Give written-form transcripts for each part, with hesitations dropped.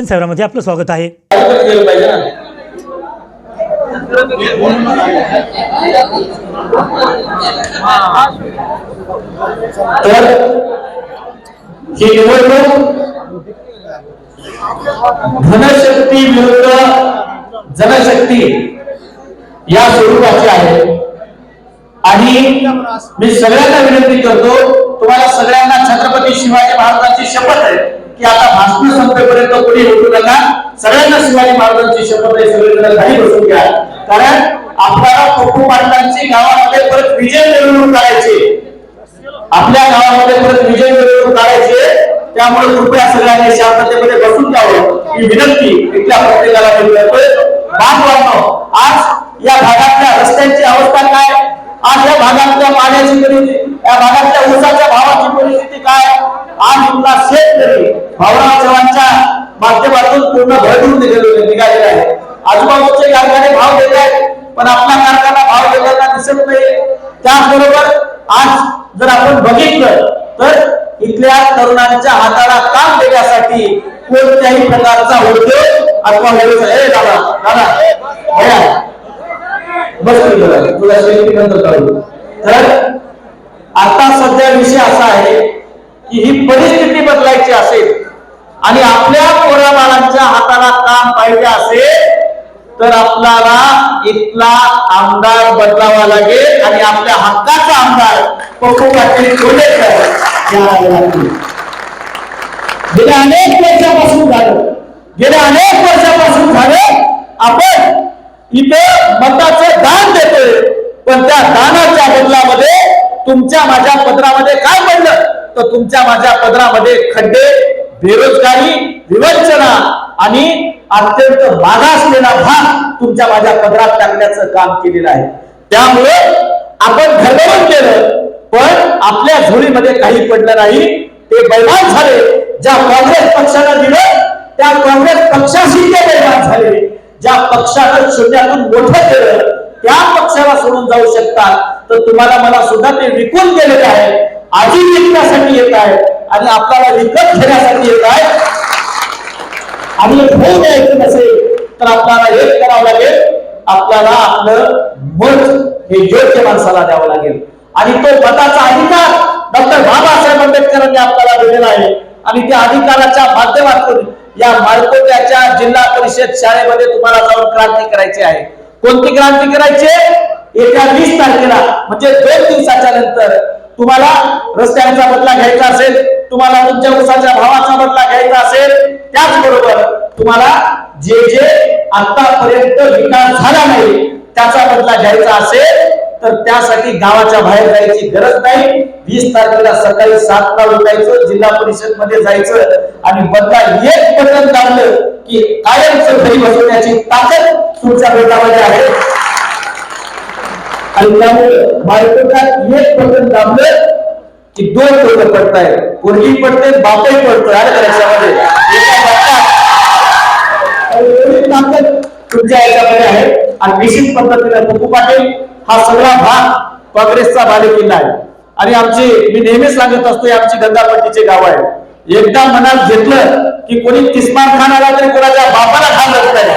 दर्शन सेवामध्ये आपलं स्वागत आहे। तर ही निवडणूक धनशक्ती विरुद्ध जनशक्ती या स्वरूपाची आहे आणि मी सगळ्यांना विनंती करतो, तुम्हाला सगळ्यांना छत्रपती शिवाजी महाराजांची शपथ आहे की आता भाषण संपेपर्यंत कोणी उठू नका। सगळ्यांना शिवाजी महाराजांची शपथ आहे, सगळेजण खाली बसून घ्या, कारण आपल्याला पप्पू पाटलांची गावामध्ये परत विजय मिळवून काढायची, आपल्या गावामध्ये परत विजय मिळवून काढायचे। त्यामुळे कृपया सगळ्यांनी शांततेमध्ये बसून घ्यावं ही विनंती इथल्या प्रत्येकाला मी करतोय। बांधवांनो, आज या भागातल्या रस्त्यांची अवस्था काय, आज या भागातल्या पाण्याची परिस्थिती, या भागातल्या ऊसाच्या भावाची परिस्थिती काय, आज इथला शेतकरी भाऊराव चव्हाणच्या माध्यमातून पूर्ण भरडून निघालेला आहे। आजूबाजूचे कारखाने भाव देत आहेत, पण आपला कारखाना भाव देताना दिसत नाही। त्याचबरोबर आज जर आपण बघितलं तर इथल्या तरुणांच्या हाताला काम देण्यासाठी कोणत्याही प्रकारचा उद्योग अथवा व्यवसाय तर आता सध्या विषय असा आहे की ही परिस्थिती बदलायची असेल आणि आपल्या पोराबाळांच्या हाताला काम पाहिजे असेल तर आपल्याला इथला आमदार बदलावा लागेल आणि आपल्या हक्काचा आमदार पप्पू पाटील कोल्हेकर गेल्या अनेक वर्षापासून झालं आपण इथे मताचं दान देतोय, पण त्या दानाच्या बदलामध्ये तुमच्या माझ्या पदरामध्ये काय पडलं तर तुमच्या माझ्या पदरामध्ये खड्डे, बेरोजगारी, विवंचना आणि अत्यंत मागासलेला भाग तुमच्या माझ्या पदरात टाकण्याचं काम केलेलं आहे। त्यामुळे आपण ठरवून केलं, पण आपल्या झोळीमध्ये काही पडलं नाही। ते बैमान झाले, ज्या काँग्रेस पक्षाला दिलं त्या काँग्रेस पक्षाशी ते बैमान झाले, ज्या पक्षानं शून्यातून मोठं केलं त्या पक्षाला सोडून जाऊ शकतात, तर तुम्हाला मला सुद्धा ते विकून गेलेले आहे, आधी विकण्यासाठी येत आहे आणि आपल्याला विकत घेण्यासाठी येत आहे। आणि होऊ द्यायचं नसेल तर आपल्याला एक करावं लागेल, आपल्याला आपलं मत हे योग्य माणसाला द्यावं लागेल आणि तो मताचा अधिकार डॉक्टर बाबासाहेब आंबेडकरांनी आपल्याला दिलेला आहे आणि त्या अधिकाराच्या माध्यमातून या माळकोट्याच्या जिल्हा परिषद शाळेमध्ये तुम्हाला जाऊन क्रांती करायची आहे। कोणती क्रांती करायची? येत्या 20 तारखेला म्हणजे 2 दिवसाच्या नंतर तुम्हाला रस्त्यांचा बदला घ्यायचा असेल, तुम्हाला तुमच्या ऊसाच्या भावाचा बदला घ्यायचा असेल, त्याचबरोबर तुम्हाला जे जे आतापर्यंत विकास झाला नाही त्याचा बदला घ्यायचा असेल तर त्यासाठी गावाच्या बाहेर जायची गरज नाही। 20 तारखेला सकाळी 7 ला उठायचं, जिल्हा परिषद मध्ये जायचं आणि बदला एक बटन दाबलं की कायमचं घरी बसवण्याची ताकद तुमच्या बेटामध्ये आहे। आणि त्यामुळे बायकोटात एक बटन दाबलं की 2 लोक पडतायत, पोरगी पडते, बापही पडतोय। अरे लक्षामध्ये ताकद तुमच्या याच्यामध्ये आहे आणि निश्चित पद्धतीने पप्पू पाटील हा सगळा भाग काँग्रेसचा बालेकिल्ला आहे आणि मी नेहमीच सांगत असतो आमची गंगापट्टीचे गाव आहे। एकदा मनात घेतलं की कोणी तिस्मान खान आला तरी कोणाच्या बापाला घालत नाही,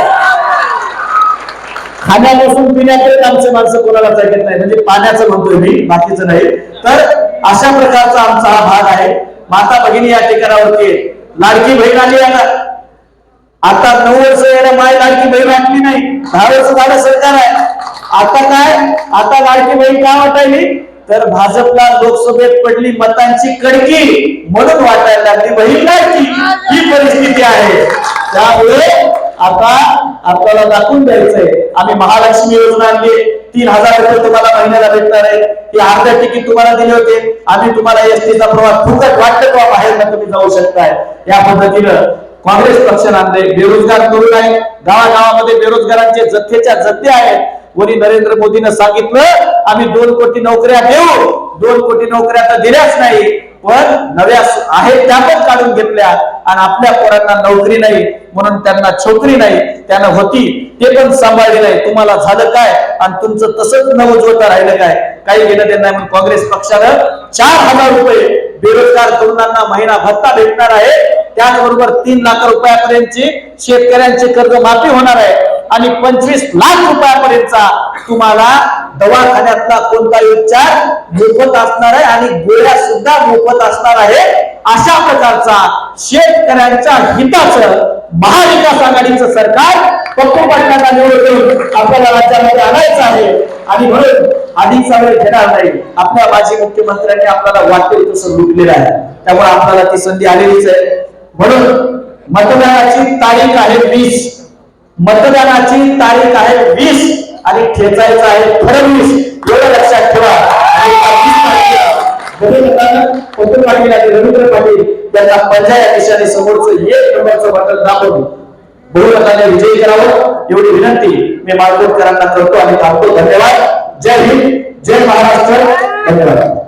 खाण्यापासून पिण्यापर्यंत आमचे माणसं कोणालाच ऐकत नाही, म्हणजे पाण्याचं म्हणतोय मी, बाकीचं नाही। तर अशा प्रकारचा आमचा हा भाग आहे। माता भगिनी या ठिकाणावरती लाडकी बहीण आली आता 9 वर्ष याला माय लाडकी बहीण वाटली नाही, 10 वर्ष झालं सरकार आहे। आता काय, आता लाडकी बहीण का वाटायली तर भाजपला लोकसभेत पडली मतांची कडकी म्हणून वाटायला लागली बहीण लाडकी, ही परिस्थिती आहे। त्यामुळे आता आपल्याला दाखवून द्यायचंय, आम्ही महालक्ष्मी योजना आणली, 3000 रुपये तुम्हाला महिन्याला भेटणार आहे, ती अर्ध्या तिकीट तुम्हाला दिले होते, आम्ही तुम्हाला एसटीचा प्रवास फुकट वाटतं किंवा बाहेर तुम्ही जाऊ शकताय। या पद्धतीनं काँग्रेस पक्षाने आणले। बेरोजगार तरुण आहे, गावागावामध्ये बेरोजगारांचे जथ्थेच्या जथ्थे आहेत। वरी नरेंद्र मोदीनं सांगितलं आम्ही 2 कोटी नोकऱ्या देऊ, 2 कोटी नोकऱ्या तर दिल्याच नाही, पण नव्या आहेत त्या पण काढून घेतल्या आणि आपल्या पोरांना नोकरी नाही म्हणून त्यांना छोकरी नाही, त्यांना होती ते पण सांभाळले नाही। तुम्हाला झालं काय आणि तुमचं तसंच नवजवता राहिलं काय, काही घेणं देणं नाही। म्हणून काँग्रेस पक्षानं 4000 रुपये बेरोजगार तरुणांना महिना भत्ता भेटणार आहे त्याचबरोबर 3 लाख रुपयापर्यंतची शेतकऱ्यांचे कर्ज माफी होणार आहे आणि 25 लाख रुपयापर्यंतचा तुम्हाला दवाखान्यातला कोणताही उपचार मोफत असणार आहे आणि गोळ्या सुद्धा मोफत असणार आहे। अशा प्रकारचा शेतकऱ्यांच्या हिताचं महाविकास आघाडीचं सरकार पप्पू पाटलांना निवडून देऊन आपल्याला राज्यामध्ये आणायचं आहे आणि म्हणून अधिकचा वेळ घेणार नाही। आपल्या माजी मुख्यमंत्र्यांनी आपल्याला वाटेल तसं लुटलेलं आहे, त्यामुळे आपल्याला ती संधी आलेलीच आहे। म्हणून मतदानाची तारीख आहे 20, मतदानाची तारीख आहे 20 आणि ठेचायचं आहे फडणवीस, एवढं लक्षात ठेवा। पप्पू पाटील आणि रवींद्र पाटील यांना पंजा या दिशेने समोरचं 1 नंबरचं बटन दाबून बहुमताने विजयी करावं एवढी विनंती मी मालपूरकरांना करतो आणि थांबतो। धन्यवाद। जय हिंद, जय महाराष्ट्र। धन्यवाद।